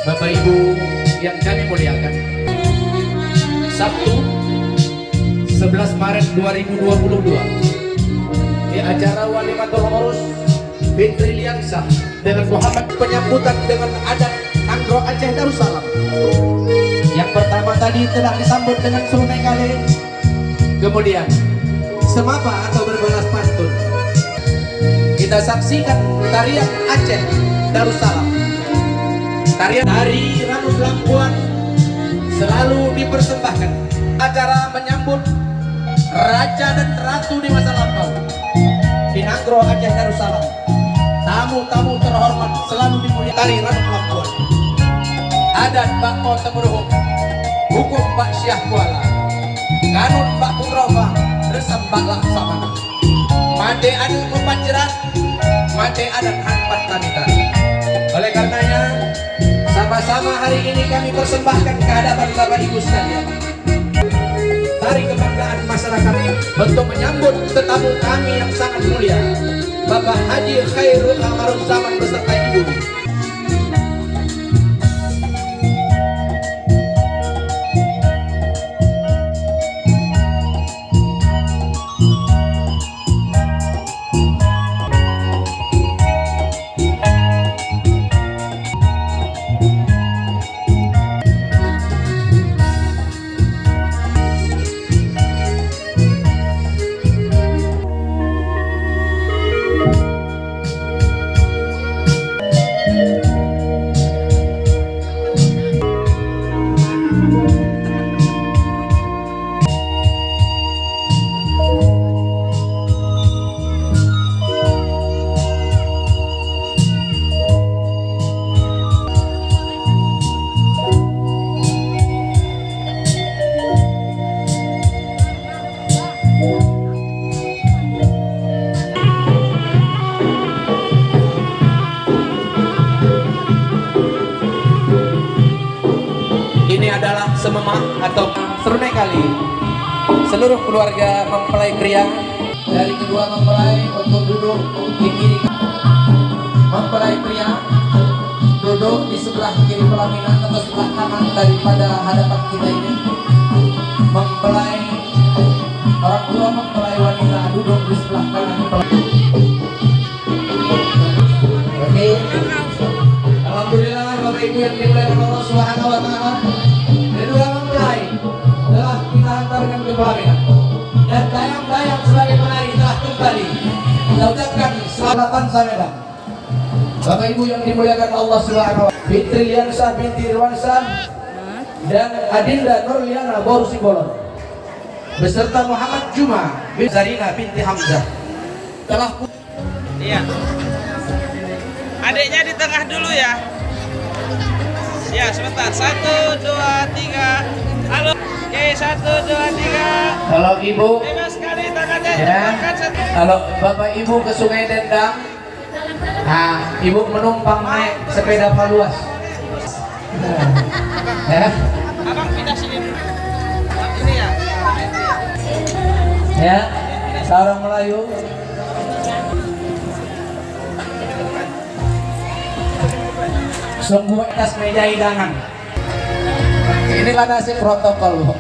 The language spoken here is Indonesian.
Bapak Ibu yang kami muliakan, Sabtu 11 Maret 2022 di acara Walimatul Urus Fitri Liansah dengan Muhammad penyambutan dengan adat Nanggro Aceh Darussalam. Yang pertama tadi telah disambut dengan Serunai Kale, kemudian semapa atau berbalas pantun. Kita saksikan tarian Aceh Darussalam. Tarian dari Ranus Lampuan selalu dipersembahkan acara menyambut raja dan ratu di masa lampau di Nanggro Aceh Darussalam. Tamu-tamu terhormat selalu dimuliakan. Tari Ranus Lampuan, adat Bakpo Temuruhuk, hukum Pak Syah Kuala, kanun Pak Putrofa, resep Pak Laksamana, made adat Kupanjerat, made adat Hanpat Tanita. Oleh karenanya, sama-sama hari ini kami persembahkan ke hadapan Bapak Ibu sekalian tari kebanggaan masyarakat untuk menyambut tetamu kami yang sangat mulia, Bapak Haji Khairul Amarul Zaman beserta Ibu. Ini adalah sememah atau serunai kali. Seluruh keluarga mempelai pria dari kedua mempelai untuk duduk di kiri. Mempelai pria duduk di sebelah kiri pelaminan atau sebelah kanan daripada hadapan kita ini. Mempelai orang tua mempelai wanita duduk di sebelah kanan. Oke. Alhamdulillah Bapak Ibu yang dimuliakan Allah Subhanahu wa taala. Kedua mempelai telah kita hantarkan ke pelaminan dan dayang-dayang sebagai penari telah kembali. Kita ucapkan selamat Samedan. Bapak Ibu yang dimuliakan Allah Subhanahu wa taala, Fitri Liansah binti Irwansah dan Adinda Nurliana Borsibolon beserta Muhammad Juma bin Zarina binti Hamzah telah iya. Adiknya di tengah dulu ya. Ya, sebentar. 1, 2, 3. Halo. Oke, 1, 2, 3. Kalau Ibu bebas sekali tangannya. ya. Kalau Bapak Ibu ke Sungai Dendang, nah Ibu menumpang naik sepeda paluas. Ya. Abang pindah sini. Ini ya. Ya. Sarung Melayu. Sungguh atas meja hidangan. Inilah nasib protokol.